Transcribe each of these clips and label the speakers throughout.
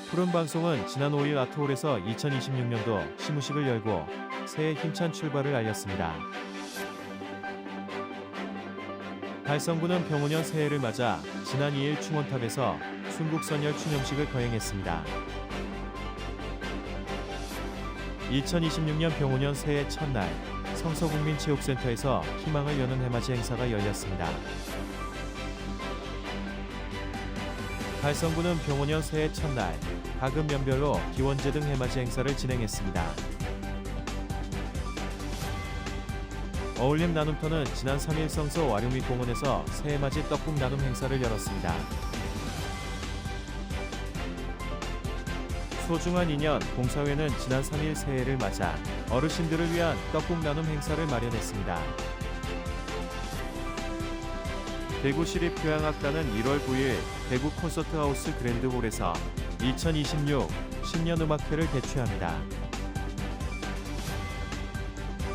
Speaker 1: 푸른방송은 지난 5일 아트홀에서 2026년도 시무식을 열고 새해 힘찬 출발을 알렸습니다. 달성군은 병오년 새해를 맞아 지난 2일 충원탑에서 순국선열 추념식을 거행했습니다. 2026년 병오년 새해 첫날 성서국민체육센터에서 희망을 여는 해맞이 행사가 열렸습니다. 달성군은 병오년 새해 첫날 각급 면별로 기원제 등 해맞이 행사를 진행했습니다. 어울림 나눔터는 지난 3일 성서 와룡밑공원에서 새해맞이 떡국 나눔 행사를 열었습니다. 소중한 인연 봉사회는 지난 3일 새해를 맞아 어르신들을 위한 떡국 나눔 행사를 마련했습니다. 대구시립교향악단은 1월 9일 대구 콘서트하우스 그랜드홀에서 2026 신년음악회를 개최합니다.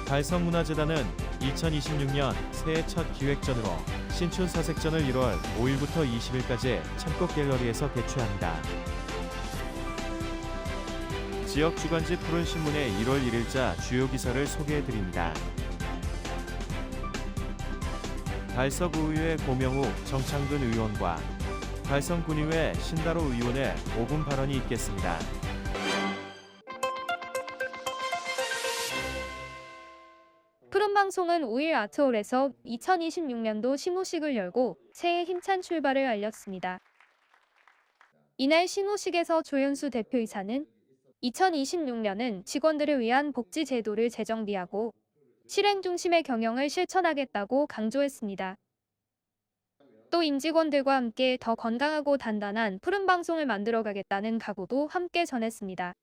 Speaker 1: 달성문화재단은 2026년 새해 첫 기획전으로 신춘사색전을 1월 5일부터 20일까지 창곡 갤러리에서 개최합니다. 지역 주간지 푸른신문의 1월 1일자 주요 기사를 소개해드립니다. 달서구의회 고명욱 정창근 의원과 달성군의회 신다로 의원의 5분 발언이 있겠습니다.
Speaker 2: 푸른방송은 5일 아트홀에서 2026년도 시무식을 열고 새해 힘찬 출발을 알렸습니다. 이날 시무식에서 조윤수 대표이사는 2026년은 직원들을 위한 복지 제도를 재정비하고 실행 중심의 경영을 실천하겠다고 강조했습니다. 또 임직원들과 함께 더 건강하고 단단한 푸른방송을 만들어가겠다는 각오도 함께 전했습니다.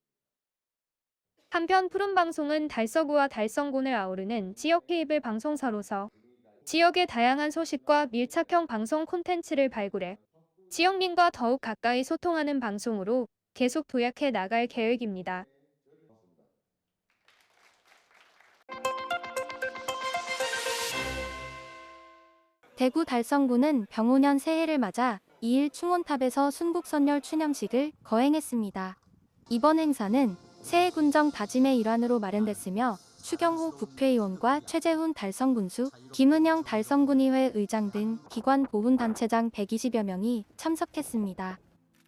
Speaker 2: 한편 푸른방송은 달서구와 달성군을 아우르는 지역 케이블 방송사로서 지역의 다양한 소식과 밀착형 방송 콘텐츠를 발굴해 지역민과 더욱 가까이 소통하는 방송으로 계속 도약해 나갈 계획입니다.
Speaker 3: 대구 달성군은 병오년 새해를 맞아 2일 충원탑에서 순국선열 추념식을 거행했습니다. 이번 행사는 새해 군정 다짐의 일환으로 마련됐으며 추경호 국회의원과 최재훈 달성군수, 김은영 달성군의회 의장 등 기관 보훈단체장 120여 명이 참석했습니다.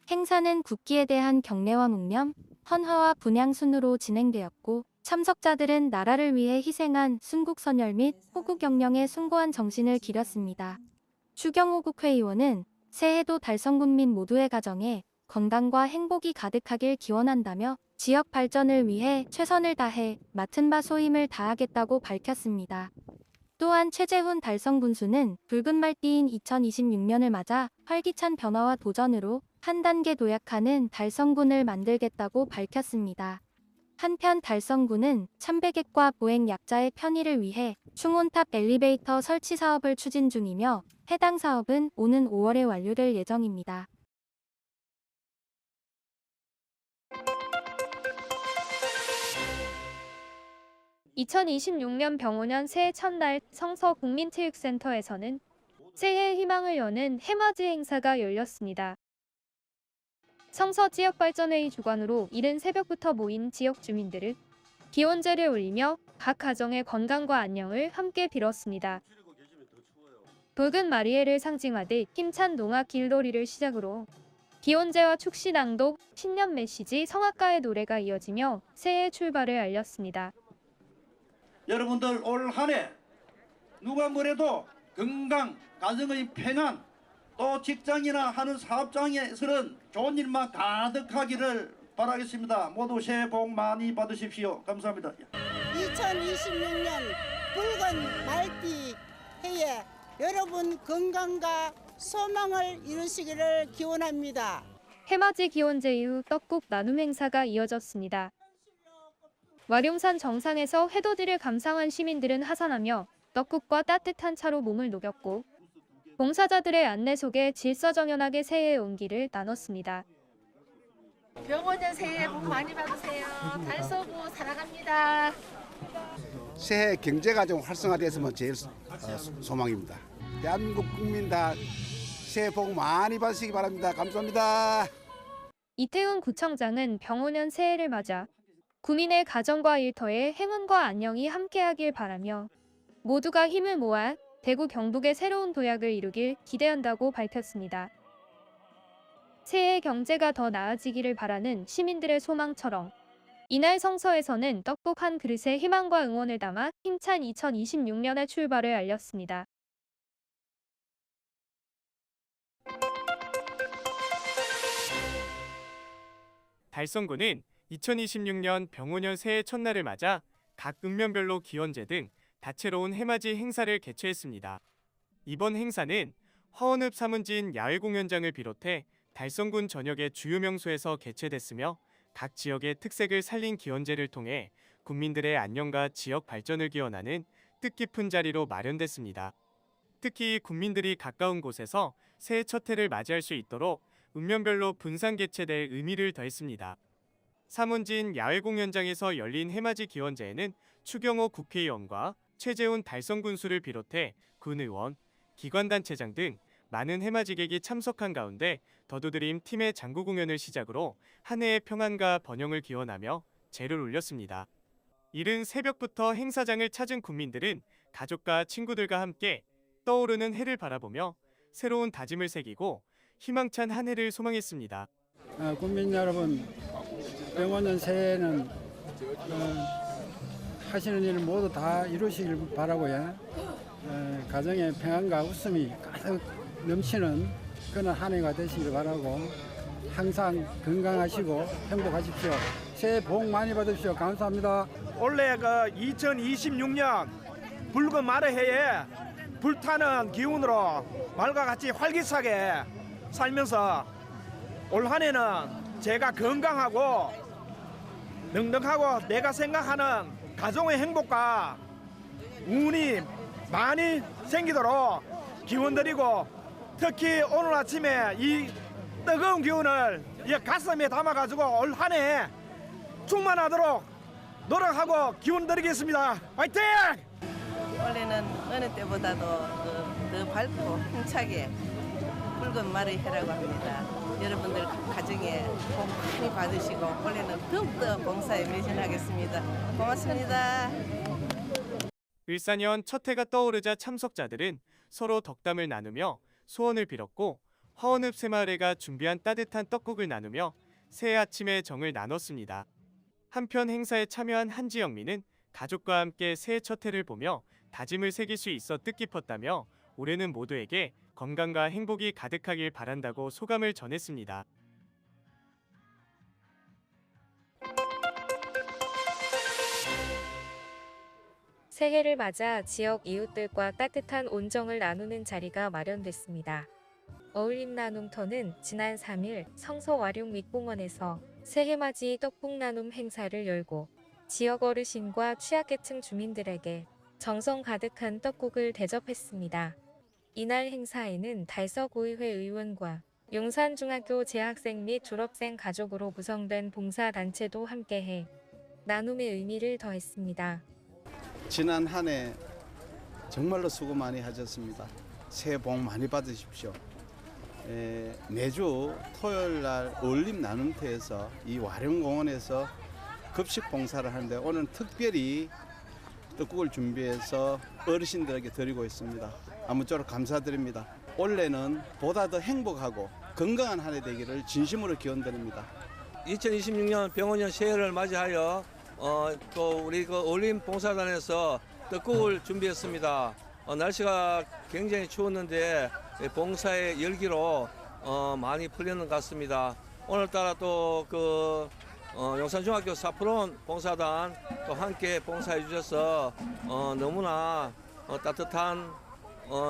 Speaker 3: 행사는 국기에 대한 경례와 묵념, 헌화와 분향 순으로 진행되었고 참석자들은 나라를 위해 희생한 순국선열 및 호국 영령의 숭고한 정신을 기렸습니다. 추경호 국회의원은 새해도 달성군민 모두의 가정에 건강과 행복이 가득하길 기원한다며 지역 발전을 위해 최선을 다해 맡은 바 소임을 다하겠다고 밝혔습니다. 또한 최재훈 달성군수는 붉은 말띠인 2026년을 맞아 활기찬 변화와 도전으로 한 단계 도약하는 달성군을 만들겠다고 밝혔습니다. 한편 달성군은 참배객과 보행 약자의 편의를 위해 충원탑 엘리베이터 설치 사업을 추진 중이며 해당 사업은 오는 5월에 완료될 예정입니다.
Speaker 2: (2026년) 병오년 새해 첫날 성서국민체육센터에서는 새해 희망을 여는 해맞이 행사가 열렸습니다. 성서 지역발전회의 주관으로 이른 새벽부터 모인 지역 주민들은 기원제를 올리며 각 가정의 건강과 안녕을 함께 빌었습니다. 붉은 마리에를 상징하듯 힘찬 농악 길놀이를 시작으로 기원제와 축시 낭독, 신년 메시지, 성악가의 노래가 이어지며 새해 출발을 알렸습니다.
Speaker 4: 여러분들 올 한 해 누가 뭐래도 건강, 가정의 평안, 또 직장이나 하는 사업장에서는 좋은 일만 가득하기를 바라겠습니다. 모두 새해 복 많이 받으십시오. 감사합니다.
Speaker 5: 2026년 붉은 말띠 해에 여러분 건강과 소망을 이루시기를 기원합니다.
Speaker 2: 해맞이 기원제 이후 떡국 나눔 행사가 이어졌습니다. 와룡산 정상에서 회도들을 감상한 시민들은 하산하며 떡국과 따뜻한 차로 몸을 녹였고 봉사자들의 안내 속에 질서정연하게 새해의 온기를 나눴습니다.
Speaker 6: 병오년 새해 복 많이 받으세요. 달서구 사랑합니다.
Speaker 7: 새해 경제가 좀 활성화됐으면 제일 소망입니다. 대한민국 국민 다 새해 복 많이 받으시기 바랍니다. 감사합니다.
Speaker 2: 이태훈 구청장은 병오년 새해를 맞아 구민의 가정과 일터에 행운과 안녕이 함께하길 바라며 모두가 힘을 모아 대구 경북의 새로운 도약을 이루길 기대한다고 밝혔습니다. 새해 경제가 더 나아지기를 바라는 시민들의 소망처럼 이날 성서에서는 떡국 한 그릇에 희망과 응원을 담아 힘찬 2026년의 출발을 알렸습니다.
Speaker 1: 달성군은 2026년 병오년 새해 첫날을 맞아 각 읍면별로 기원제 등 다채로운 해맞이 행사를 개최했습니다. 이번 행사는 화원읍 사문진 야외공연장을 비롯해 달성군 전역의 주요 명소에서 개최됐으며 각 지역의 특색을 살린 기원제를 통해 국민들의 안녕과 지역 발전을 기원하는 뜻깊은 자리로 마련됐습니다. 특히 국민들이 가까운 곳에서 새해 첫 해를 맞이할 수 있도록 읍면별로 분산 개최될 의미를 더했습니다. 사문진 야외공연장에서 열린 해맞이 기원제에는 추경호 국회의원과 최재훈 달성군수를 비롯해 군의원, 기관단체장 등 많은 해맞이객이 참석한 가운데 더도드림 팀의 장구 공연을 시작으로 한 해의 평안과 번영을 기원하며 제를 올렸습니다. 이른 새벽부터 행사장을 찾은 국민들은 가족과 친구들과 함께 떠오르는 해를 바라보며 새로운 다짐을 새기고 희망찬 한 해를 소망했습니다.
Speaker 8: 국민 여러분, 병오년 새해에는 하시는 일 모두 다 이루시길 바라고요. 가정에 평안과 웃음이 가득 넘치는 그런 한 해가 되시길 바라고 항상 건강하시고 행복하십시오. 새해 복 많이 받으십시오. 감사합니다.
Speaker 9: 올해 2026년 붉은 말의 해에 불타는 기운으로 말과 같이 활기차게 살면서 올 한 해는 제가 건강하고 넉넉하고 내가 생각하는 가정의 행복과 운이 많이 생기도록 기원드리고 특히 오늘 아침에 이 뜨거운 기운을 이 가슴에 담아가지고 올 한 해 충만하도록 노력하고 기원드리겠습니다. 화이팅!
Speaker 10: 올해는 어느 때보다도 더 밝고 힘차게 붉은 말의 해라고 합니다. 여러분들 가정에 복 많이 받으시고 올해는 더욱더 봉사에 매진하겠습니다. 고맙습니다.
Speaker 1: 을사년 첫 해가 떠오르자 참석자들은 서로 덕담을 나누며 소원을 빌었고 화원읍 새마을회가 준비한 따뜻한 떡국을 나누며 새해 아침의 정을 나눴습니다. 한편 행사에 참여한 한지영민은 가족과 함께 새해 첫 해를 보며 다짐을 새길 수 있어 뜻깊었다며 올해는 모두에게 건강과 행복이 가득하길 바란다고 소감을 전했습니다.
Speaker 11: 새해를 맞아 지역 이웃들과 따뜻한 온정을 나누는 자리가 마련됐습니다. 어울림 나눔터는 지난 3일 성서와룡 밑공원에서 새해맞이 떡국 나눔 행사를 열고 지역 어르신과 취약계층 주민들에게 정성 가득한 떡국을 대접했습니다. 이날 행사에는 달서구의회 의원과 용산중학교 재학생 및 졸업생 가족으로 구성된 봉사단체도 함께해 나눔의 의미를 더했습니다.
Speaker 7: 지난 한 해 정말로 수고 많이 하셨습니다. 새해 복 많이 받으십시오. 매주 토요일 날 어울림 나눔터에서 이 와룡공원에서 급식 봉사를 하는데 오늘 특별히 떡국을 준비해서 어르신들에게 드리고 있습니다. 아무쪼록 감사드립니다. 올해는 보다 더 행복하고 건강한 한 해 되기를 진심으로 기원드립니다.
Speaker 12: 2026년 병오년 새해를 맞이하여 또 우리 어울림 봉사단에서 떡국을 준비했습니다. 날씨가 굉장히 추웠는데 봉사의 열기로 많이 풀리는 것 같습니다. 오늘따라 또 용산중학교 사프론 봉사단 또 함께 봉사해 주셔서 너무나 따뜻한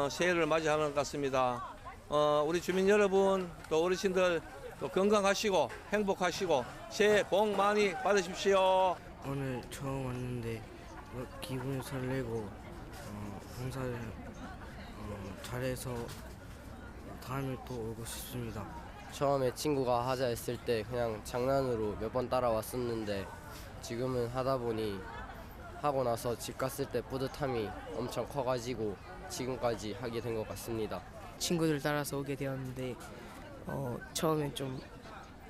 Speaker 12: 새해를 맞이하는 것 같습니다. 우리 주민 여러분 또 어르신들 또 건강하시고 행복하시고 새해 복 많이 받으십시오.
Speaker 13: 오늘 처음 왔는데 기분이 설레고 봉사를 잘해서 다음에 또 오고 싶습니다.
Speaker 14: 처음에 친구가 하자 했을 때 그냥 장난으로 몇 번 따라왔었는데 지금은 하다 보니 하고 나서 집 갔을 때 뿌듯함이 엄청 커가지고 지금까지 하게 된 것 같습니다.
Speaker 13: 친구들 따라서 오게 되었는데 처음엔 좀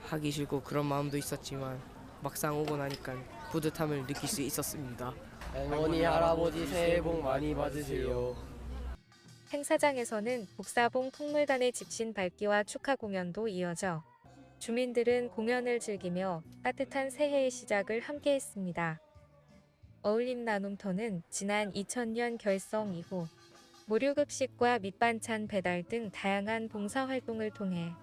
Speaker 13: 하기 싫고 그런 마음도 있었지만 막상 오고 나니까 뿌듯함을 느낄 수 있었습니다.
Speaker 14: 할머니 할아버지 새해 복 많이 받으세요.
Speaker 11: 행사장에서는 복사봉 풍물단의 집신 밝기와 축하 공연도 이어져 주민들은 공연을 즐기며 따뜻한 새해의 시작을 함께했습니다. 어울림 나눔터는 지난 2000년 결성 이후 무료급식과 밑반찬 배달 등 다양한 봉사활동을 통해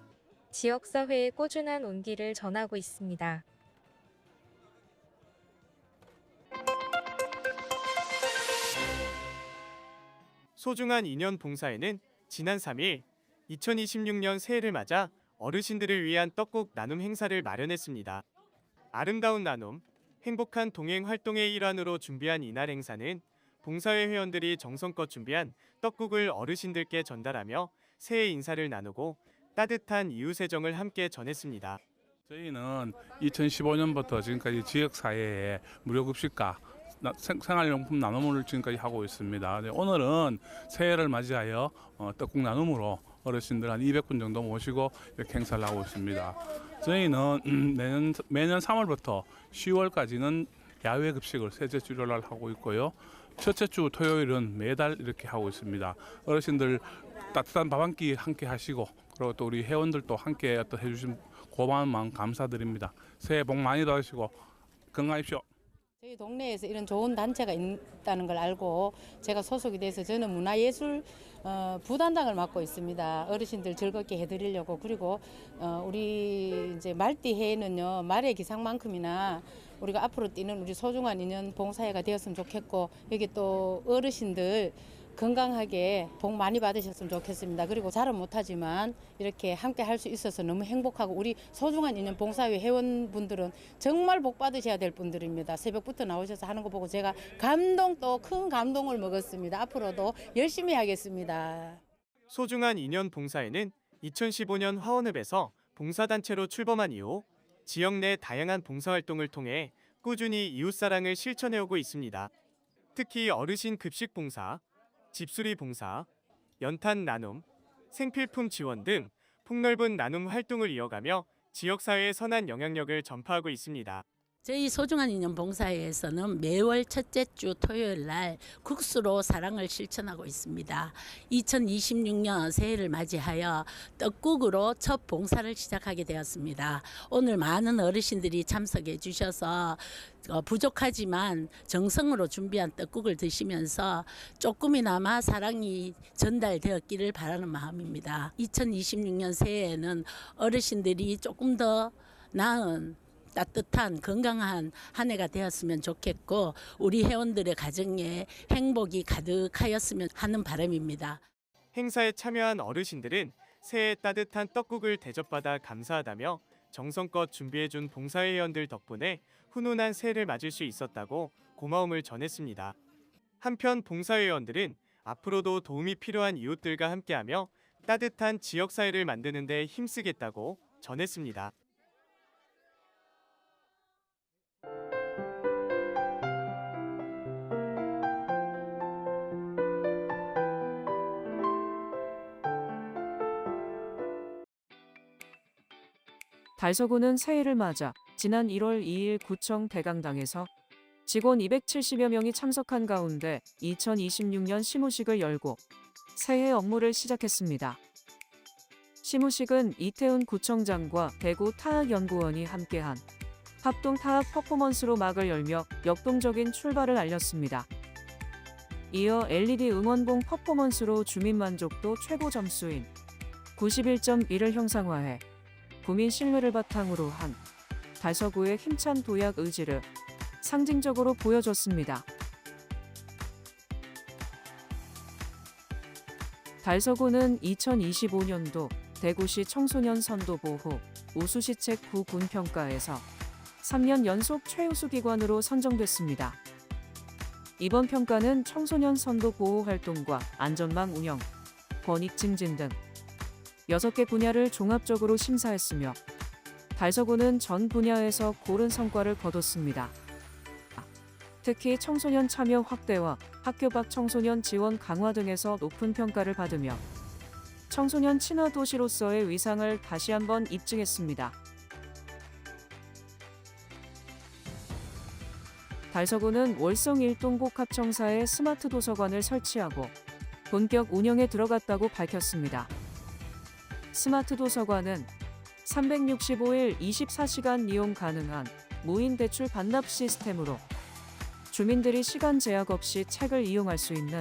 Speaker 11: 지역사회에 꾸준한 온기를 전하고 있습니다.
Speaker 1: 소중한 인연 봉사에는 지난 3일 2026년 새해를 맞아 어르신들을 위한 떡국 나눔 행사를 마련했습니다. 아름다운 나눔, 행복한 동행 활동의 일환으로 준비한 이날 행사는 봉사회 회원들이 정성껏 준비한 떡국을 어르신들께 전달하며 새해 인사를 나누고 따뜻한 이웃애정을 함께 전했습니다.
Speaker 15: 저희는 2015년부터 지금까지 지역사회에 무료급식과 생활용품 나눔을 지금까지 하고 있습니다. 오늘은 새해를 맞이하여 떡국 나눔으로 어르신들 한 200분 정도 모시고 이렇게 행사를 하고 있습니다. 저희는 매년 3월부터 10월까지는 야외 급식을 셋째 주일날 하고 있고요. 첫째 주 토요일은 매달 이렇게 하고 있습니다. 어르신들 따뜻한 밥 한 끼 함께 하시고 그리고 또 우리 회원들도 함께 해주신 고마운 마음 감사드립니다. 새해 복 많이 받으시고 건강하십시오.
Speaker 16: 저희 동네에서 이런 좋은 단체가 있다는 걸 알고 제가 소속이 돼서 저는 문화예술 부단장을 맡고 있습니다. 어르신들 즐겁게 해드리려고. 그리고 우리 이제 말띠 해에는요, 말의 기상만큼이나 우리가 앞으로 뛰는 우리 소중한 인연 봉사회가 되었으면 좋겠고, 여기 또 어르신들 건강하게 복 많이 받으셨으면 좋겠습니다. 그리고 잘은 못하지만 이렇게 함께 할 수 있어서 너무 행복하고, 우리 소중한 인연 봉사회 회원분들은 정말 복 받으셔야 될 분들입니다. 새벽부터 나오셔서 하는 거 보고 제가 또 큰 감동을 먹었습니다. 앞으로도 열심히 하겠습니다.
Speaker 1: 소중한 인연 봉사회는 2015년 화원읍에서 봉사단체로 출범한 이후 지역 내 다양한 봉사활동을 통해 꾸준히 이웃사랑을 실천해오고 있습니다. 특히 어르신 급식 봉사, 집수리 봉사, 연탄 나눔, 생필품 지원 등 폭넓은 나눔 활동을 이어가며 지역사회에 선한 영향력을 전파하고 있습니다.
Speaker 17: 저희 소중한 인연 봉사회에서는 매월 첫째 주 토요일 날 국수로 사랑을 실천하고 있습니다. 2026년 새해를 맞이하여 떡국으로 첫 봉사를 시작하게 되었습니다. 오늘 많은 어르신들이 참석해 주셔서 부족하지만 정성으로 준비한 떡국을 드시면서 조금이나마 사랑이 전달되었기를 바라는 마음입니다. 2026년 새해에는 어르신들이 조금 더 나은 따뜻한 건강한 한 해가 되었으면 좋겠고, 우리 회원들의 가정에 행복이 가득하였으면 하는 바람입니다.
Speaker 1: 행사에 참여한 어르신들은 새해 따뜻한 떡국을 대접받아 감사하다며 정성껏 준비해준 봉사회원들 덕분에 훈훈한 새해를 맞을 수 있었다고 고마움을 전했습니다. 한편 봉사회원들은 앞으로도 도움이 필요한 이웃들과 함께하며 따뜻한 지역사회를 만드는 데 힘쓰겠다고 전했습니다.
Speaker 18: 달서구는 새해를 맞아 지난 1월 2일 구청 대강당에서 직원 270여 명이 참석한 가운데 2026년 시무식을 열고 새해 업무를 시작했습니다. 시무식은 이태훈 구청장과 대구 타학연구원이 함께한 합동 타학 퍼포먼스로 막을 열며 역동적인 출발을 알렸습니다. 이어 LED 응원봉 퍼포먼스로 주민 만족도 최고 점수인 91.1을 형상화해 구민 신뢰를 바탕으로 한 달서구의 힘찬 도약 의지를 상징적으로 보여줬습니다. 달서구는 2025년도 대구시 청소년 선도보호 우수시책 구군평가에서 3년 연속 최우수 기관으로 선정됐습니다. 이번 평가는 청소년 선도 보호 활동과 안전망 운영, 권익 증진 등 6개 분야를 종합적으로 심사했으며 달서구는 전 분야에서 고른 성과를 거뒀습니다. 특히 청소년 참여 확대와 학교 밖 청소년 지원 강화 등에서 높은 평가를 받으며 청소년 친화 도시로서의 위상을 다시 한번 입증했습니다. 달서구는 월성 일동복합청사에 스마트 도서관을 설치하고 본격 운영에 들어갔다고 밝혔습니다. 스마트 도서관은 365일 24시간 이용 가능한 무인 대출 반납 시스템으로 주민들이 시간 제약 없이 책을 이용할 수 있는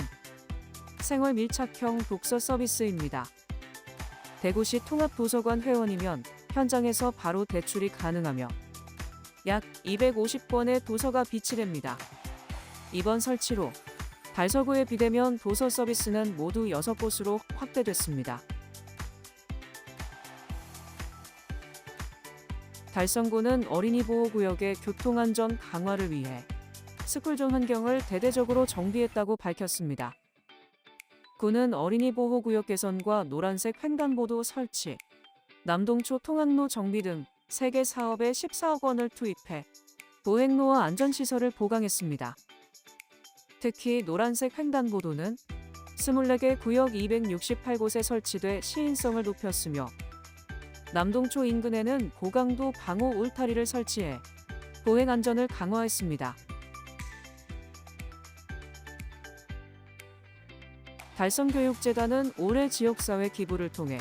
Speaker 18: 생활 밀착형 독서 서비스입니다. 대구시 통합도서관 회원이면 현장에서 바로 대출이 가능하며 약 250권의 도서가 비치됩니다. 이번 설치로 달서구의 비대면 도서 서비스는 모두 6곳으로 확대됐습니다. 달성구는 어린이 보호구역의 교통안전 강화를 위해 스쿨존 환경을 대대적으로 정비했다고 밝혔습니다. 구는 어린이 보호구역 개선과 노란색 횡단보도 설치, 남동초 통학로 정비 등 3개 사업에 14억 원을 투입해 보행로와 안전시설을 보강했습니다. 특히 노란색 횡단보도는 24개 구역 268곳에 설치돼 시인성을 높였으며 남동초 인근에는 고강도 방호 울타리를 설치해 보행 안전을 강화했습니다. 달성교육재단은 올해 지역사회 기부를 통해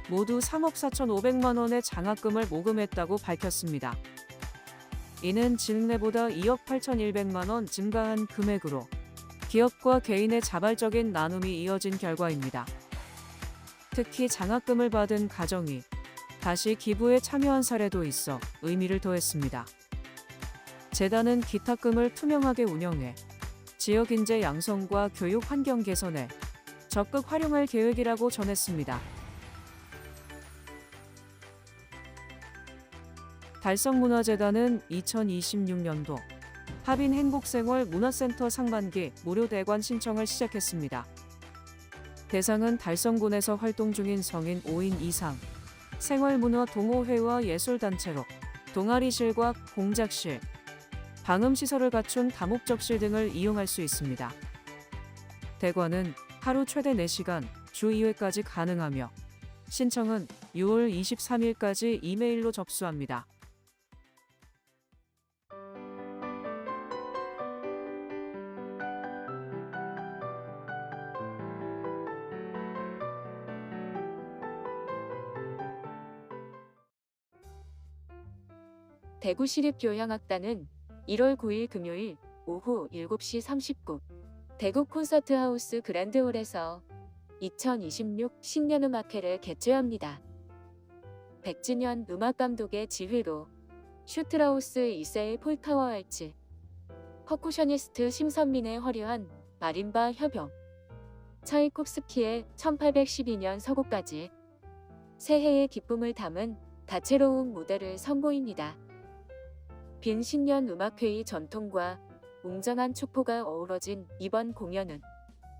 Speaker 18: 모두 3억 4,500만 원의 장학금을 모금했다고 밝혔습니다. 이는 지난해보다 2억 8,100만 원 증가한 금액으로 기업과 개인의 자발적인 나눔이 이어진 결과입니다. 특히 장학금을 받은 가정이 다시 기부에 참여한 사례도 있어 의미를 더했습니다. 재단은 기탁금을 투명하게 운영해 지역 인재 양성과 교육 환경 개선에 적극 활용할 계획이라고 전했습니다. 달성문화재단은 2026년도 하빈 행복생활 문화센터 상반기 무료 대관 신청을 시작했습니다. 대상은 달성군에서 활동 중인 성인 5인 이상, 생활문화 동호회와 예술단체로 동아리실과 공작실, 방음시설을 갖춘 다목적실 등을 이용할 수 있습니다. 대관은 하루 최대 4시간, 주 2회까지 가능하며 신청은 6월 23일까지 이메일로 접수합니다.
Speaker 11: 대구시립교향악단은 1월 9일 금요일 오후 7시 30분 대구 콘서트하우스 그랜드홀에서 2026 신년음악회를 개최합니다. 백진현 음악감독의 지휘로 슈트라우스 2세의 폴타워 왈츠, 퍼쿠셔니스트 심선민의 화려한 마림바 협연, 차이콥스키의 1812년 서곡까지 새해의 기쁨을 담은 다채로운 무대를 선보입니다. 빈 신년 음악회의 전통과 웅장한 축포가 어우러진 이번 공연은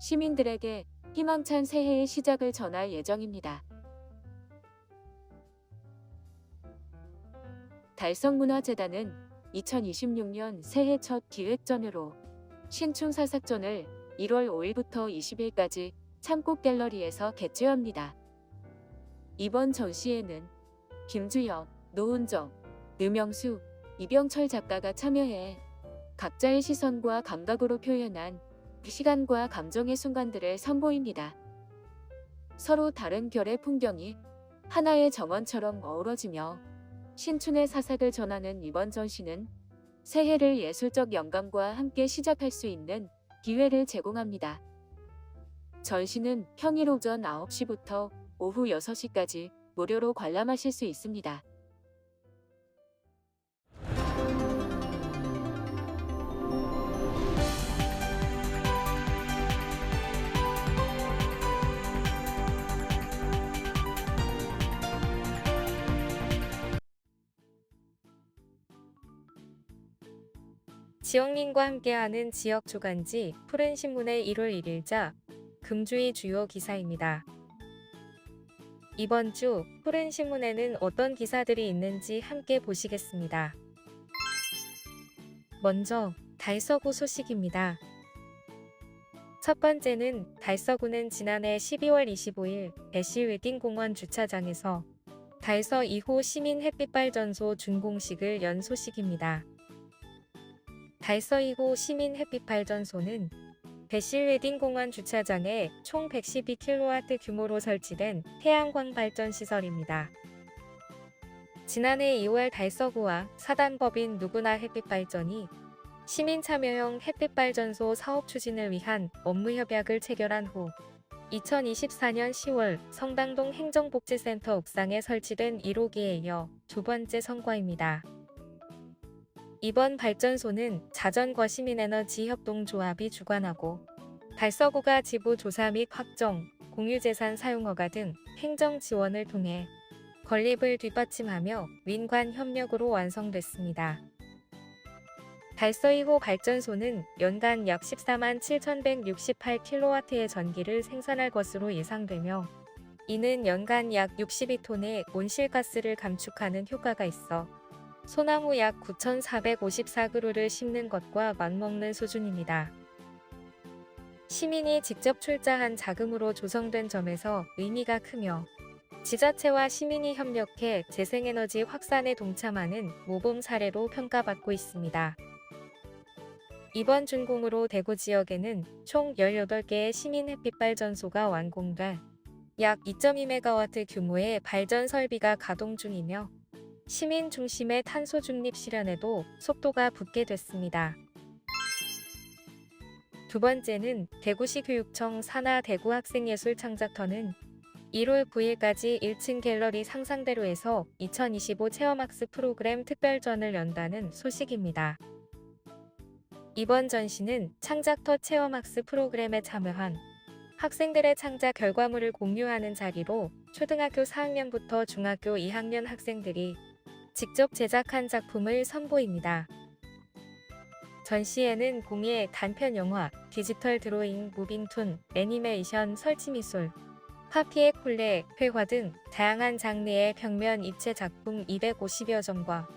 Speaker 11: 시민들에게 희망찬 새해의 시작을 전할 예정입니다. 달성문화재단은 2026년 새해 첫 기획전으로 신춘사삭전을 1월 5일부터 20일까지 창곡 갤러리에서 개최합니다. 이번 전시회는 김주영, 노은정, 류명수, 이병철 작가가 참여해 각자의 시선과 감각으로 표현한 시간과 감정의 순간들을 선보입니다. 서로 다른 결의 풍경이 하나의 정원처럼 어우러지며 신춘의 사색을 전하는 이번 전시는 새해를 예술적 영감과 함께 시작할 수 있는 기회를 제공합니다. 전시는 평일 오전 9시부터 오후 6시까지 무료로 관람하실 수 있습니다. 지역민과 함께하는 지역 주간지 푸른신문의 1월 1일자 금주의 주요 기사입니다. 이번 주 푸른신문에는 어떤 기사들이 있는지 함께 보시겠습니다. 먼저 달서구 소식입니다. 첫 번째는 달서구는 지난해 12월 25일 대시 웨딩공원 주차장에서 달서 2호 시민 햇빛발전소 준공식을 연 소식입니다. 달서 2호 시민 햇빛발전소는 배실웨딩공원 주차장에 총 112kW 규모로 설치된 태양광 발전 시설입니다. 지난해 2월 달서구와 사단법인 누구나 햇빛발전이 시민 참여형 햇빛발전소 사업 추진을 위한 업무협약을 체결한 후 2024년 10월 성당동 행정복지센터 옥상에 설치된 1호기에 이어 두 번째 성과입니다. 이번 발전소는 자전거 시민에너지협동조합이 주관하고 달서구가 지부 조사 및 확정, 공유재산 사용허가 등 행정 지원을 통해 건립을 뒷받침하며 민관 협력으로 완성됐습니다. 달서 2호 발전소는 연간 약 14만 7,168kW의 전기를 생산할 것으로 예상되며 이는 연간 약 62톤의 온실가스를 감축하는 효과가 있어 소나무 약 9,454그루를 심는 것과 맞먹는 수준입니다. 시민이 직접 출자한 자금으로 조성된 점에서 의미가 크며 지자체와 시민이 협력해 재생에너지 확산에 동참하는 모범 사례로 평가받고 있습니다. 이번 준공으로 대구 지역에는 총 18개의 시민 햇빛발전소가 완공돼 약 2.2MW 규모의 발전 설비가 가동 중이며 시민 중심의 탄소 중립 실현에도 속도가 붙게 됐습니다. 두 번째는 대구시 교육청 산하 대구 학생예술 창작터는 1월 9일까지 1층 갤러리 상상대로에서 2025 체험학습 프로그램 특별전을 연다는 소식입니다. 이번 전시는 창작터 체험학습 프로그램에 참여한 학생들의 창작 결과물을 공유하는 자리로 초등학교 4학년부터 중학교 2학년 학생들이 직접 제작한 작품을 선보입니다. 전시회는 공예, 단편 영화, 디지털 드로잉, 무빙툰, 애니메이션, 설치미술, 파피에 콜레, 회화 등 다양한 장르의 벽면 입체 작품 250여 점과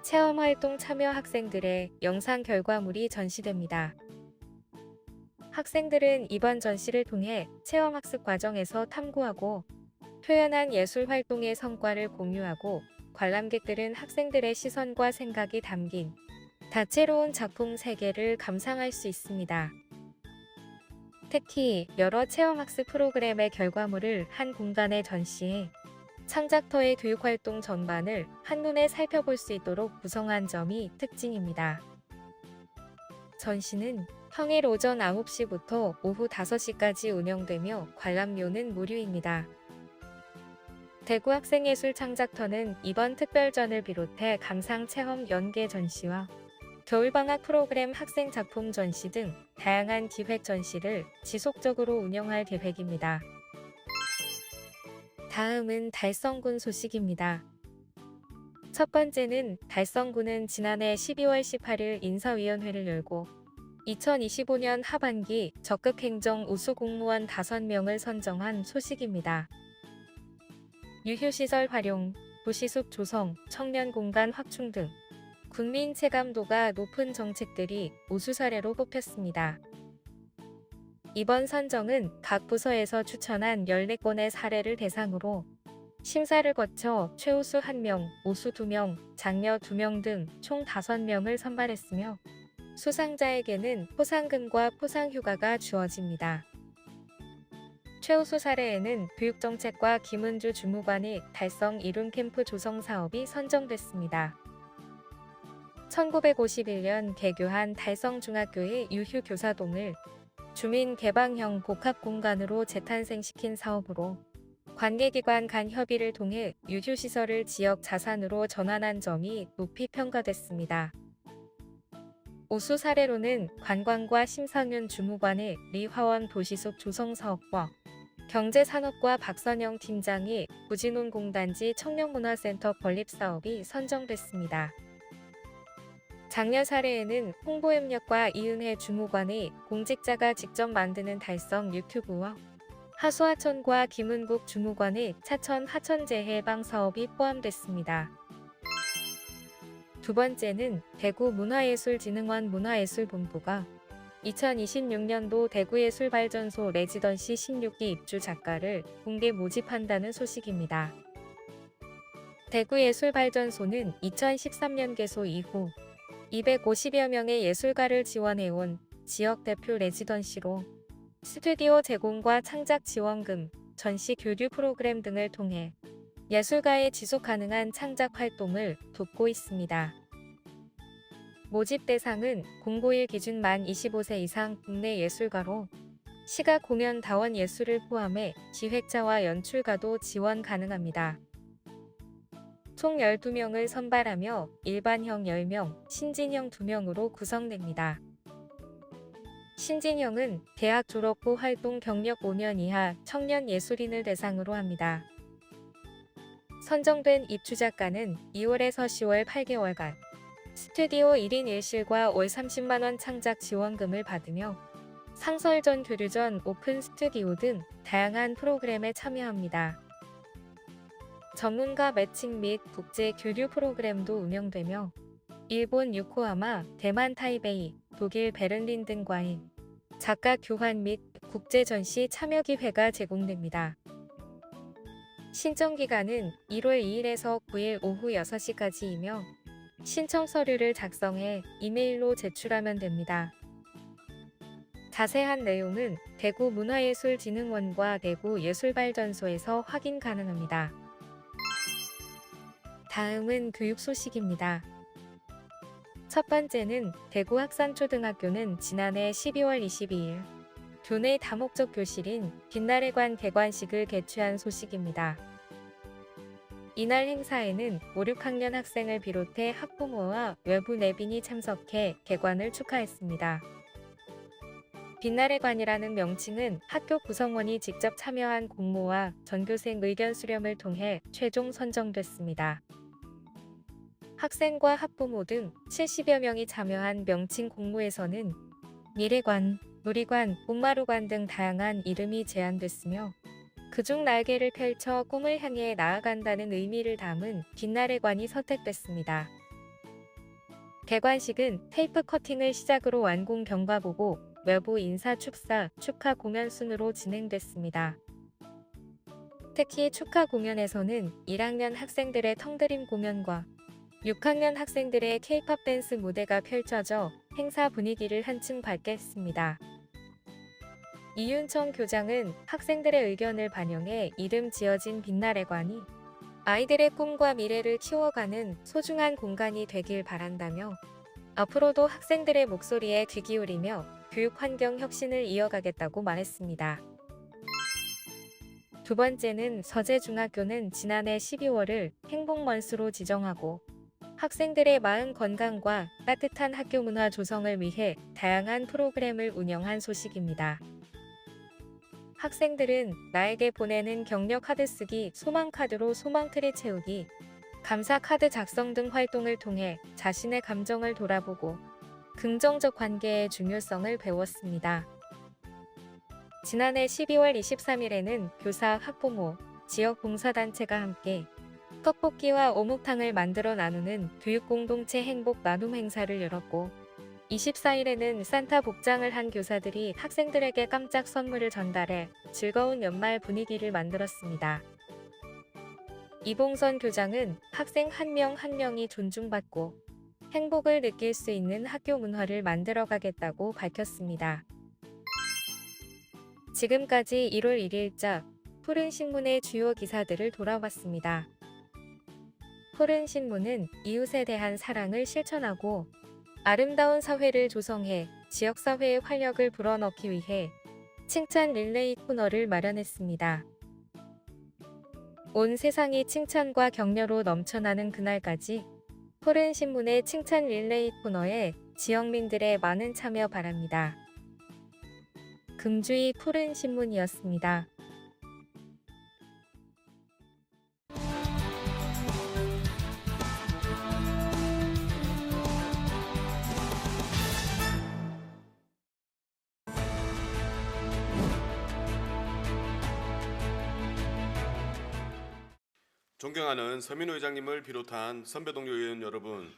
Speaker 11: 체험활동 참여 학생들의 영상 결과물이 전시됩니다. 학생들은 이번 전시를 통해 체험학습 과정에서 탐구하고 표현한 예술활동의 성과를 공유하고 관람객들은 학생들의 시선과 생각이 담긴 다채로운 작품 세계를 감상할 수 있습니다. 특히 여러 체험학습 프로그램의 결과물을 한 공간에 전시해 창작터의 교육활동 전반을 한눈에 살펴볼 수 있도록 구성한 점이 특징입니다. 전시는 평일 오전 9시부터 오후 5시까지 운영되며 관람료는 무료입니다. 대구 학생예술 창작터는 이번 특별전을 비롯해 감상체험 연계 전시와 겨울방학 프로그램 학생 작품 전시 등 다양한 기획 전시를 지속적으로 운영할 계획입니다. 다음은 달성군 소식입니다. 첫 번째는 달성군은 지난해 12월 18일 인사위원회를 열고 2025년 하반기 적극행정 우수공무원 5명을 선정한 소식입니다. 유휴시설 활용, 도시숲 조성, 청년공간 확충 등 국민 체감도가 높은 정책들이 우수 사례로 꼽혔습니다. 이번 선정은 각 부서에서 추천한 14건의 사례를 대상으로 심사를 거쳐 최우수 1명, 우수 2명, 장려 2명 등 총 5명을 선발했으며 수상자에게는 포상금과 포상휴가가 주어집니다. 최우수 사례에는 교육정책과 김은주 주무관의 달성 이룬 캠프 조성 사업이 선정됐습니다. 1951년 개교한 달성중학교의 유휴교사동을 주민개방형 복합공간으로 재탄생시킨 사업으로 관계기관 간 협의를 통해 유휴시설을 지역 자산으로 전환한 점이 높이 평가됐습니다. 우수 사례로는 관광과 심상윤 주무관의 리화원 도시숲 조성 사업과 경제산업과 박선영 팀장의 부진온 공단지 청년문화센터 건립 사업이 선정됐습니다. 장려 사례에는 홍보협력과 이은혜 주무관의 공직자가 직접 만드는 달성 유튜브와 하수하천과 김은국 주무관의 차천 하천재해 예방 사업이 포함됐습니다. 두 번째는 대구 문화예술진흥원 문화예술본부가 2026년도 대구예술발전소 레지던시 16기 입주 작가를 공개 모집한다는 소식입니다. 대구예술발전소는 2013년 개소 이후 250여 명의 예술가를 지원해온 지역 대표 레지던시로 스튜디오 제공과 창작 지원금, 전시 교류 프로그램 등을 통해 예술가의 지속 가능한 창작 활동을 돕고 있습니다. 모집 대상은 091 기준 만 25세 이상 국내 예술가로 시각 공연 다원 예술을 포함해 기획자와 연출가도 지원 가능합니다. 총 12명을 선발하며 일반형 10명, 신진형 2명으로 구성됩니다. 신진형은 대학 졸업 후 활동 경력 5년 이하 청년 예술인을 대상으로 합니다. 선정된 입주작가는 2월에서 10월 8개월간 스튜디오 1인 1실과 월 30만 원 창작 지원금을 받으며 상설전, 교류전, 오픈 스튜디오 등 다양한 프로그램에 참여합니다. 전문가 매칭 및 국제 교류 프로그램도 운영되며 일본 요코하마, 대만 타이베이, 독일 베를린 등과의 작가 교환 및 국제 전시 참여 기회가 제공됩니다. 신청 기간은 1월 2일에서 9일 오후 6시까지이며 신청 서류를 작성해 이메일로 제출하면 됩니다. 자세한 내용은 대구 문화예술진흥원과 대구 예술발전소에서 확인 가능합니다. 다음은 교육 소식입니다. 첫 번째는 대구 학산초등학교는 지난해 12월 22일 교내 다목적 교실인 빛나래관 개관식을 개최한 소식입니다. 이날 행사에는 5, 6학년 학생을 비롯해 학부모와 외부 내빈이 참석해 개관을 축하했습니다. 빛나래관이라는 명칭은 학교 구성원이 직접 참여한 공모와 전교생 의견 수렴을 통해 최종 선정됐습니다. 학생과 학부모 등 70여 명이 참여한 명칭 공모에서는 미래관, 놀이관, 옥마루관 등 다양한 이름이 제안됐으며 그중 날개를 펼쳐 꿈을 향해 나아간다는 의미를 담은 빛나래관이 선택됐습니다. 개관식은 테이프 커팅을 시작으로 완공 경과 보고 외부 인사 축사, 축하 공연 순으로 진행됐습니다. 특히 축하 공연에서는 1학년 학생들의 텅드림 공연과 6학년 학생들의 K-팝 댄스 무대가 펼쳐져 행사 분위기를 한층 밝게 했습니다. 이윤청 교장은 학생들의 의견을 반영해 이름 지어진 빛나래관이 아이들의 꿈과 미래를 키워가는 소중한 공간이 되길 바란다며 앞으로도 학생들의 목소리에 귀 기울이며 교육 환경 혁신을 이어가겠다고 말했습니다. 두 번째는 서재중학교는 지난해 12월을 행복먼스로 지정하고 학생들의 마음 건강과 따뜻한 학교 문화 조성을 위해 다양한 프로그램을 운영한 소식입니다. 학생들은 나에게 보내는 격려 카드 쓰기, 소망 카드로 소망 트리 채우기, 감사 카드 작성 등 활동을 통해 자신의 감정을 돌아보고 긍정적 관계의 중요성을 배웠습니다. 지난해 12월 23일에는 교사, 학부모, 지역 봉사단체가 함께 떡볶이와 어묵탕을 만들어 나누는 교육공동체 행복 나눔 행사를 열었고 24일에는 산타 복장을 한 교사들이 학생들에게 깜짝 선물을 전달해 즐거운 연말 분위기를 만들었습니다. 이봉선 교장은 학생 한 명 한 명이 존중받고 행복을 느낄 수 있는 학교 문화를 만들어가겠다고 밝혔습니다. 지금까지 1월 1일자 푸른신문의 주요 기사들을 돌아봤습니다. 푸른신문은 이웃에 대한 사랑을 실천하고 아름다운 사회를 조성해 지역사회의 활력을 불어넣기 위해 칭찬 릴레이 코너를 마련했습니다. 온 세상이 칭찬과 격려로 넘쳐나는 그날까지 푸른신문의 칭찬 릴레이 코너에 지역민들의 많은 참여 바랍니다. 금주의 푸른신문이었습니다.
Speaker 19: 존경하는 서민호 회장님을 비롯한 선배 동료 의원 여러분,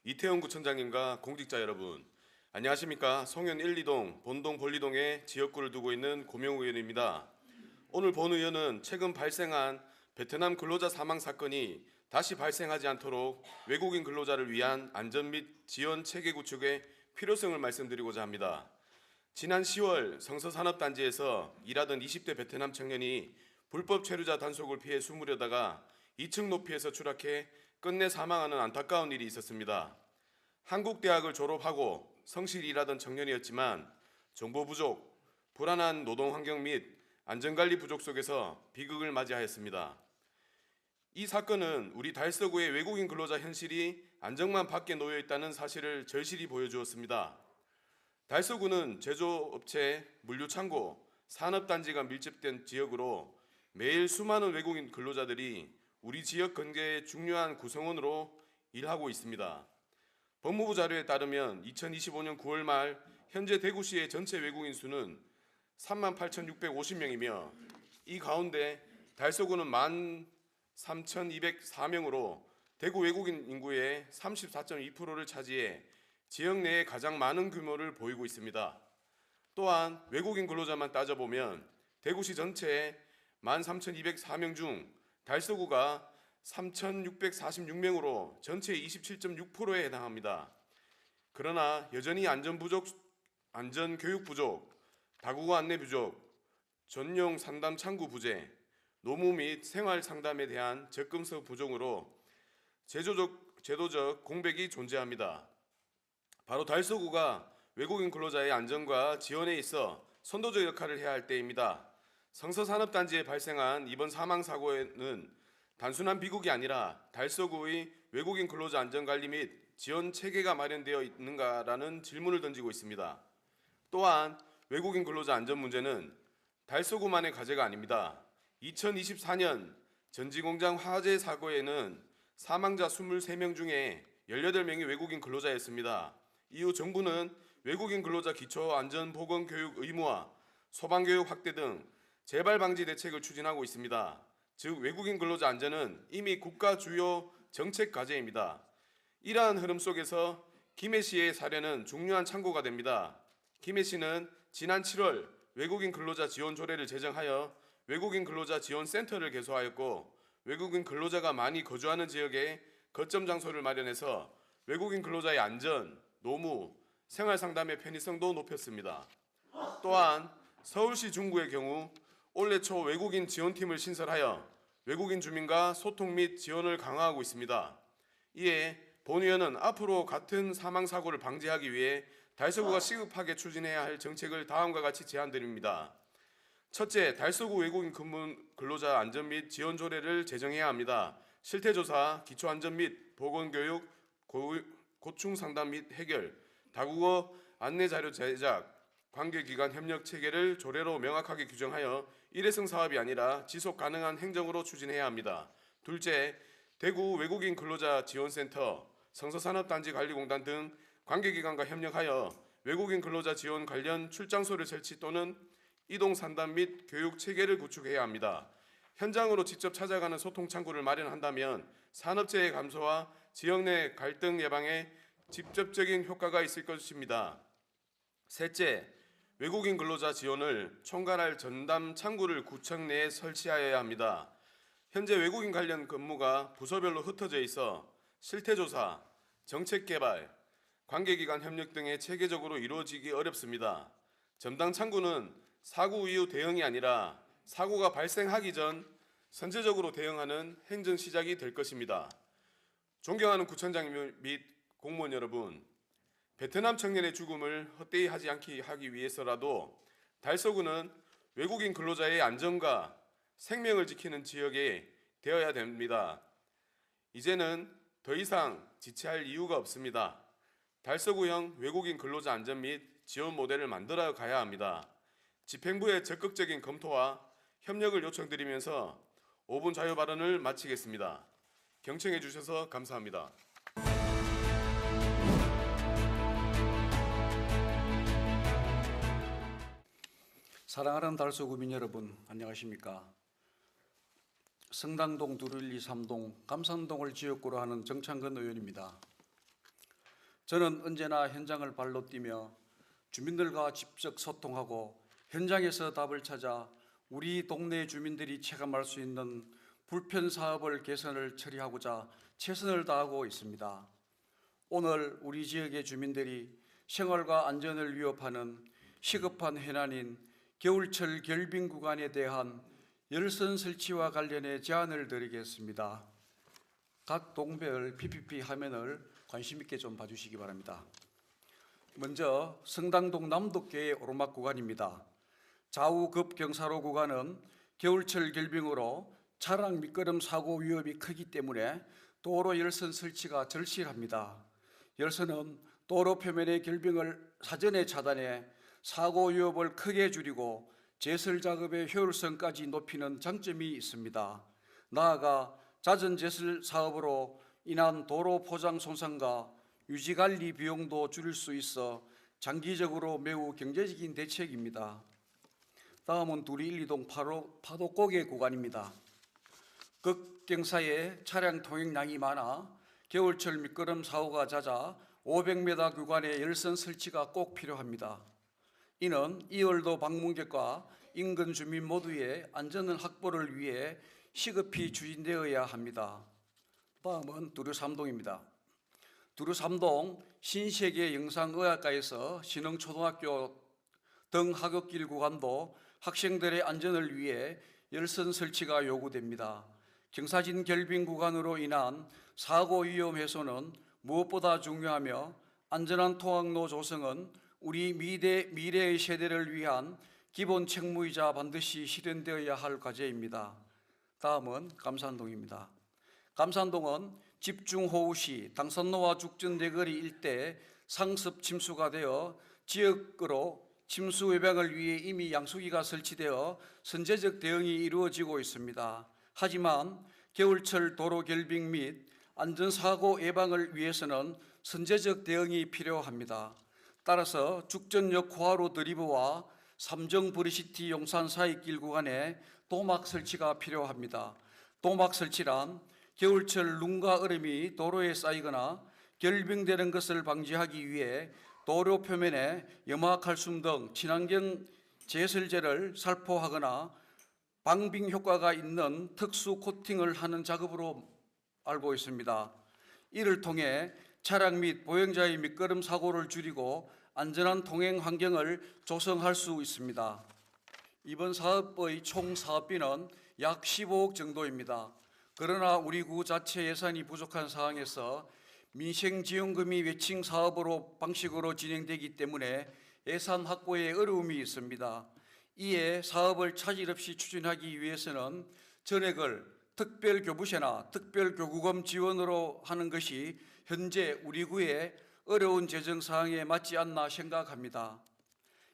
Speaker 19: 이태원 구청장님과 공직자 여러분, 안녕하십니까. 송현 1, 2동, 본동, 본리동에 지역구를 두고 있는 고명우 의원입니다. 오늘 본 의원은 최근 발생한 베트남 근로자 사망 사건이 다시 발생하지 않도록 외국인 근로자를 위한 안전 및 지원 체계 구축의 필요성을 말씀드리고자 합니다. 지난 10월 성서산업단지에서 일하던 20대 베트남 청년이 불법 체류자 단속을 피해 숨으려다가 2층 높이에서 추락해 끝내 사망하는 안타까운 일이 있었습니다. 한국 대학을 졸업하고 성실히 일하던 청년이었지만 정보 부족, 불안한 노동 환경 및 안전관리 부족 속에서 비극을 맞이하였습니다. 이 사건은 우리 달서구의 외국인 근로자 현실이 안정만 밖에 놓여 있다는 사실을 절실히 보여주었습니다. 달서구는 제조업체, 물류창고, 산업단지가 밀집된 지역으로 매일 수많은 외국인 근로자들이 우리 지역 경제의 중요한 구성원으로 일하고 있습니다. 법무부 자료에 따르면 2025년 9월 말 현재 대구시의 전체 외국인 수는 38,650명이며 이 가운데 달서구는 13,204명으로 대구 외국인 인구의 34.2%를 차지해 지역 내에 가장 많은 규모를 보이고 있습니다. 또한 외국인 근로자만 따져보면 대구시 전체의 13,204명 중 달서구가 3,646명으로 전체의 27.6%에 해당합니다. 그러나 여전히 안전교육 부족, 다국어 안내 부족, 전용 상담 창구 부재, 노무 및 생활 상담에 대한 접근성 부족으로 제도적 공백이 존재합니다. 바로 달서구가 외국인 근로자의 안전과 지원에 있어 선도적 역할을 해야 할 때입니다. 성서산업단지에 발생한 이번 사망사고에는 단순한 비극이 아니라 달서구의 외국인 근로자 안전관리 및 지원 체계가 마련되어 있는가라는 질문을 던지고 있습니다. 또한 외국인 근로자 안전 문제는 달서구만의 과제가 아닙니다. 2024년 전지공장 화재 사고에는 사망자 23명 중에 18명이 외국인 근로자였습니다. 이후 정부는 외국인 근로자 기초안전보건교육 의무화, 소방교육 확대 등 재발 방지 대책을 추진하고 있습니다. 즉 외국인 근로자 안전은 이미 국가 주요 정책 과제입니다. 이러한 흐름 속에서 김해 씨의 사례는 중요한 참고가 됩니다. 김해 씨는 지난 7월 외국인 근로자 지원 조례를 제정하여 외국인 근로자 지원 센터를 개소하였고 외국인 근로자가 많이 거주하는 지역에 거점 장소를 마련해서 외국인 근로자의 안전, 노무, 생활 상담의 편의성도 높였습니다. 또한 서울시 중구의 경우 올해 초 외국인 지원팀을 신설하여 외국인 주민과 소통 및 지원을 강화하고 있습니다. 이에 본 의원은 앞으로 같은 사망 사고를 방지하기 위해 달서구가 시급하게 추진해야 할 정책을 다음과 같이 제안드립니다. 첫째, 달서구 외국인 근로자 안전 및 지원 조례를 제정해야 합니다. 실태조사, 기초안전 및 보건교육, 고충 상담 및 해결, 다국어 안내자료 제작, 관계기관 협력 체계를 조례로 명확하게 규정하여 일회성 사업이 아니라 지속 가능한 행정으로 추진해야 합니다. 둘째, 대구 외국인 근로자 지원센터, 성서산업단지관리공단 등 관계기관과 협력하여 외국인 근로자 지원 관련 출장소를 설치 또는 이동 상담 및 교육 체계를 구축해야 합니다. 현장으로 직접 찾아가는 소통 창구를 마련한다면 산업재해 감소와 지역 내 갈등 예방에 직접적인 효과가 있을 것입니다. 셋째, 외국인 근로자 지원을 총괄할 전담 창구를 구청 내에 설치하여야 합니다. 현재 외국인 관련 근무가 부서별로 흩어져 있어 실태조사, 정책개발, 관계기관 협력 등의 체계적으로 이루어지기 어렵습니다. 전담 창구는 사고 이후 대응이 아니라 사고가 발생하기 전 선제적으로 대응하는 행정 시작이 될 것입니다. 존경하는 구청장 및 공무원 여러분, 베트남 청년의 죽음을 헛되이 하지 않게 하기 위해서라도 달서구는 외국인 근로자의 안전과 생명을 지키는 지역이 되어야 됩니다. 이제는 더 이상 지체할 이유가 없습니다. 달서구형 외국인 근로자 안전 및 지원 모델을 만들어 가야 합니다. 집행부의 적극적인 검토와 협력을 요청드리면서 5분 자유 발언을 마치겠습니다. 경청해 주셔서 감사합니다.
Speaker 20: 사랑하는 달서구민 여러분, 안녕하십니까? 성당동, 두릴리 3동, 감산동을 지역구로 하는 정창근 의원입니다. 저는 언제나 현장을 발로 뛰며 주민들과 직접 소통하고 현장에서 답을 찾아 우리 동네 주민들이 체감할 수 있는 불편 사업을 개선을 처리하고자 최선을 다하고 있습니다. 오늘 우리 지역의 주민들이 생활과 안전을 위협하는 시급한 현안인 겨울철 결빙 구간에 대한 열선 설치와 관련해 제안을 드리겠습니다. 각 동별 PPP 화면을 관심 있게 좀 봐주시기 바랍니다. 먼저 성당동 남덕교의 오르막 구간입니다. 좌우 급 경사로 구간은 겨울철 결빙으로 차량 미끄럼 사고 위험이 크기 때문에 도로 열선 설치가 절실합니다. 열선은 도로 표면의 결빙을 사전에 차단해 사고 위험을 크게 줄이고 제설 작업의 효율성까지 높이는 장점이 있습니다. 나아가 잦은 제설 사업으로 인한 도로 포장 손상과 유지관리 비용도 줄일 수 있어 장기적으로 매우 경제적인 대책입니다. 다음은 두리 1, 2동 파도고개 구간입니다. 극경사에 차량 통행량이 많아 겨울철 미끄럼 사고가 잦아 500m 구간의 열선 설치가 꼭 필요합니다. 이는 이월도 방문객과 인근 주민 모두의 안전 확보를 위해 시급히 추진되어야 합니다. 다음은 두류 3동입니다. 두류 3동 신세계 영상의학과에서 신흥초등학교 등 하굣길 구간도 학생들의 안전을 위해 열선 설치가 요구됩니다. 경사진 결빙 구간으로 인한 사고 위험 해소는 무엇보다 중요하며 안전한 통학로 조성은 우리 미래의 세대를 위한 기본 책무이자 반드시 실현되어야 할 과제입니다. 다음은 감산동입니다. 감산동은 집중호우 시 당선로와 죽전대거리 일대 상습 침수가 되어 지역으로 침수 예방을 위해 이미 양수기가 설치되어 선제적 대응이 이루어지고 있습니다. 하지만 겨울철 도로 결빙 및 안전사고 예방을 위해서는 선제적 대응이 필요합니다. 따라서 죽전역 고하로 드리브와 삼정 브리시티 용산 사이길 구간에 도막 설치가 필요합니다. 도막 설치란 겨울철 눈과 얼음이 도로에 쌓이거나 결빙되는 것을 방지하기 위해 도로 표면에 염화칼슘 등 친환경 제설제를 살포하거나 방빙 효과가 있는 특수 코팅을 하는 작업으로 알고 있습니다. 이를 통해 차량 및 보행자의 미끄럼 사고를 줄이고 안전한 통행 환경을 조성할 수 있습니다. 이번 사업의 총 사업비는 약 15억 정도입니다. 그러나 우리 구 자체 예산이 부족한 상황에서 민생지원금이 외칭 사업으로 방식으로 진행되기 때문에 예산 확보에 어려움이 있습니다. 이에 사업을 차질 없이 추진하기 위해서는 전액을 특별교부세나 특별교구금 지원으로 하는 것이 현재 우리 구의 어려운 재정 상황에 맞지 않나 생각합니다.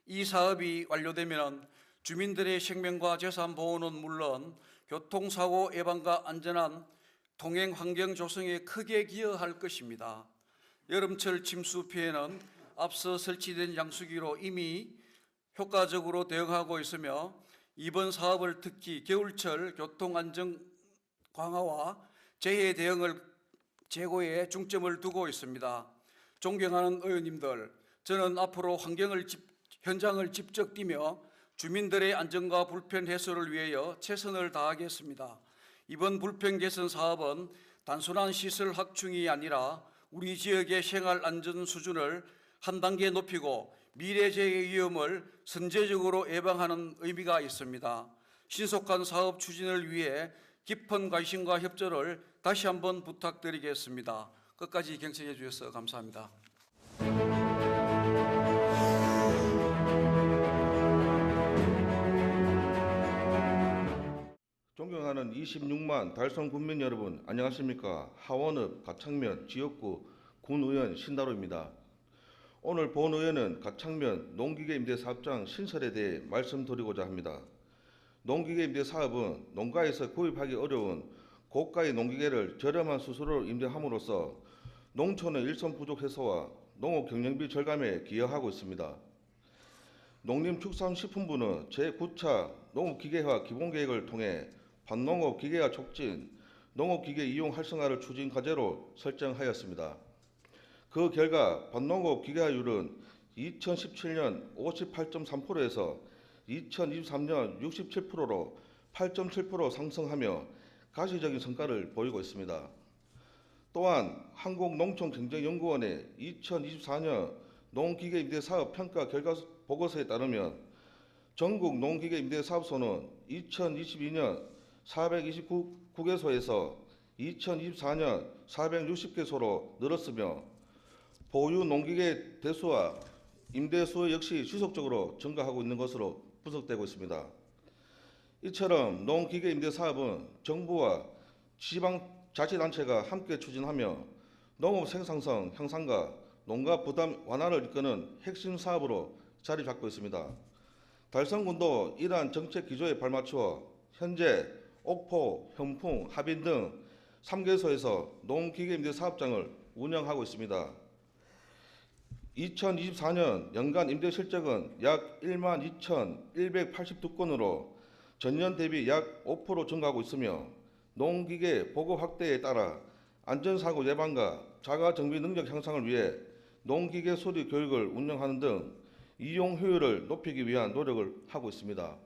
Speaker 20: 이 사업이 완료되면 주민들의 생명과 재산 보호는 물론 교통사고 예방과 안전한 통행 환경 조성에 크게 기여할 것입니다. 여름철 침수 피해는 앞서 설치된 양수기로 이미 효과적으로 대응하고 있으며 이번 사업을 특히 겨울철 교통안전 강화와 재해 대응을 제고에 중점을 두고 있습니다. 존경하는 의원님들, 저는 앞으로 현장을 직접 뛰며 주민들의 안전과 불편 해소를 위하여 최선을 다하겠습니다. 이번 불편 개선 사업은 단순한 시설 확충이 아니라 우리 지역의 생활 안전 수준을 한 단계 높이고 미래재해 위험을 선제적으로 예방하는 의미가 있습니다. 신속한 사업 추진을 위해 깊은 관심과 협조를 다시 한번 부탁드리겠습니다. 끝까지 경청해 주셔서 감사합니다.
Speaker 21: 존경하는 26만 달성 국민 여러분, 안녕하십니까? 하원읍 가창면 지역구 군의원 신다로입니다. 오늘 본 의원은 가창면 농기계 임대 사업장 신설에 대해 말씀드리고자 합니다. 농기계 임대 사업은 농가에서 구입하기 어려운 고가의 농기계를 저렴한 수수료로 임대함으로써 농촌의 일손 부족 해소와 농업 경영비 절감에 기여하고 있습니다. 농림축산식품부는 제9차 농업기계화 기본계획을 통해 반농업 기계화 촉진, 농업기계 이용 활성화를 추진 과제로 설정하였습니다. 그 결과 반농업 기계화율은 2017년 58.3%에서 2023년 67%로 8.7% 상승하며 가시적인 성과를 보이고 있습니다. 또한 한국농촌경제연구원의 2024년 농기계 임대 사업 평가 결과 보고서에 따르면 전국 농기계 임대 사업소는 2022년 429개소에서 2024년 460개소로 늘었으며 보유 농기계 대수와 임대수 역시 지속적으로 증가하고 있는 것으로 분석되고 있습니다. 이처럼 농기계 임대 사업은 정부와 지방자치단체가 함께 추진하며 농업 생산성 향상과 농가 부담 완화를 이끄는 핵심 사업으로 자리 잡고 있습니다. 달성군도 이러한 정책 기조에 발맞추어 현재 옥포, 현풍, 하빈 등 3개소에서 농기계 임대 사업장을 운영하고 있습니다. 2024년 연간 임대 실적은 약 12,182건으로 전년 대비 약 5% 증가하고 있으며 농기계 보급 확대에 따라 안전사고 예방과 자가 정비 능력 향상을 위해 농기계 수리 교육을 운영하는 등 이용 효율을 높이기 위한 노력을 하고 있습니다.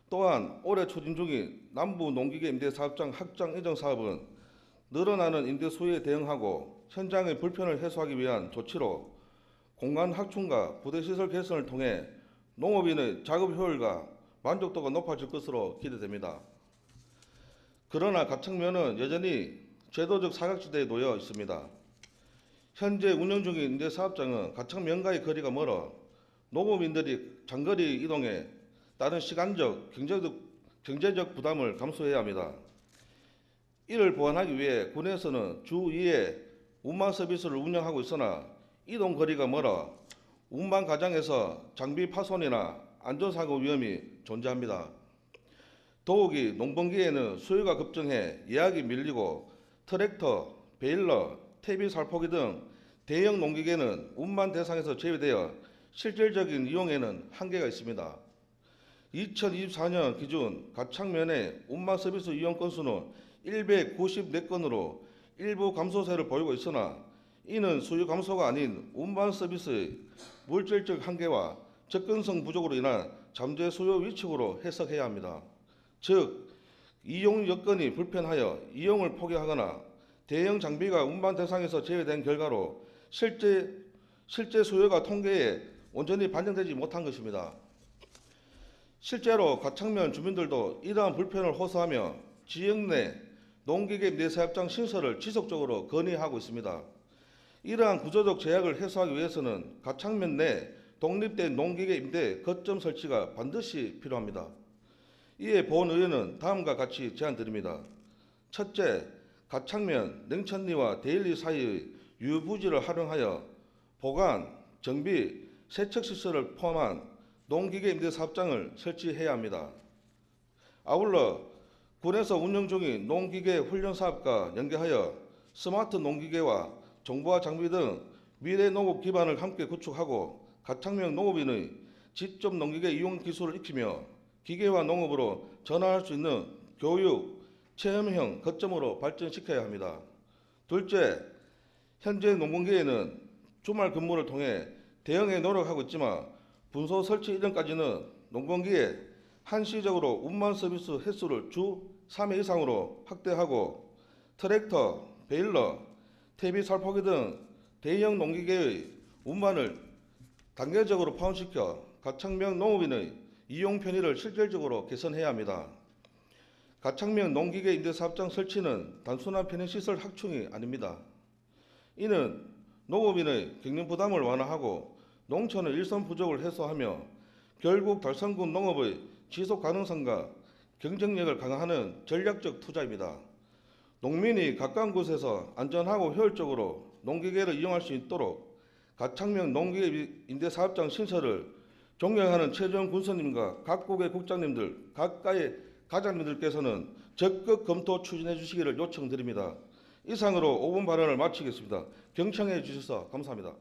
Speaker 21: 또한 올해 추진 중인 남부 농기계 임대 사업장 확장 예정 사업은 늘어나는 임대 수요에 대응하고 현장의 불편을 해소하기 위한 조치로 공간 확충과 부대 시설 개선을 통해 농업인의 작업 효율과 만족도가 높아질 것으로 기대됩니다. 그러나 가창면은 여전히 제도적 사각지대에 놓여 있습니다. 현재 운영 중인 임대 사업장은 가창면과의 거리가 멀어 농업인들이 장거리 이동에 따른 시간적, 경제적 부담을 감수해야 합니다. 이를 보완하기 위해 군에서는 주 2회 운반 서비스를 운영하고 있으나 이동 거리가 멀어 운반 과정에서 장비 파손이나 안전사고 위험이 존재합니다. 더욱이 농번기에는 수요가 급증해 예약이 밀리고 트랙터, 베일러, 퇴비 살포기 등 대형 농기계는 운반 대상에서 제외되어 실질적인 이용에는 한계가 있습니다. 2024년 기준 가창면의 운반 서비스 이용 건수는 194건으로 일부 감소세를 보이고 있으나 이는 수요 감소가 아닌 운반 서비스의 물질적 한계와 접근성 부족으로 인한 잠재 수요 위축으로 해석해야 합니다. 즉, 이용 여건이 불편하여 이용을 포기하거나 대형 장비가 운반 대상에서 제외된 결과로 실제 수요가 통계에 온전히 반영되지 못한 것입니다. 실제로 가창면 주민들도 이러한 불편을 호소하며 지역 내 농기계 임대 사업장 신설을 지속적으로 건의하고 있습니다. 이러한 구조적 제약을 해소하기 위해서는 가창면 내 독립된 농기계 임대 거점 설치가 반드시 필요합니다. 이에 본 의원은 다음과 같이 제안드립니다. 첫째, 가창면, 냉천리와 데일리 사이의 유부지를 활용하여 보관, 정비, 세척시설을 포함한 농기계 임대 사업장을 설치해야 합니다. 아울러 군에서 운영 중인 농기계 훈련 사업과 연계하여 스마트 농기계와 정보화 장비 등 미래 농업 기반을 함께 구축하고 가창면 농업인의 직접 농기계 이용 기술을 익히며 기계화 농업으로 전환할 수 있는 교육, 체험형 거점으로 발전시켜야 합니다. 둘째, 현재 농번기에는 주말 근무를 통해 대응에 노력하고 있지만 분소 설치 이전까지는 농번기에 한시적으로 운반 서비스 횟수를 주 3회 이상으로 확대하고 트랙터, 베일러, 퇴비 살포기 등 대형 농기계의 운반을 단계적으로 포함시켜 가창면 농업인의 이용 편의를 실질적으로 개선해야 합니다. 가창면 농기계 임대 사업장 설치는 단순한 편의시설 확충이 아닙니다. 이는 농업인의 경영 부담을 완화하고 농촌의 일선 부족을 해소하며 결국 달성군 농업의 지속 가능성과 경쟁력을 강화하는 전략적 투자입니다. 농민이 가까운 곳에서 안전하고 효율적으로 농기계를 이용할 수 있도록 가창면 농기계 임대 사업장 신설을 존경하는 최재형 군수님과 각국의 국장님들, 각가의 가장님들께서는 적극 검토 추진해 주시기를 요청드립니다. 이상으로 5분 발언을 마치겠습니다. 경청해 주셔서 감사합니다.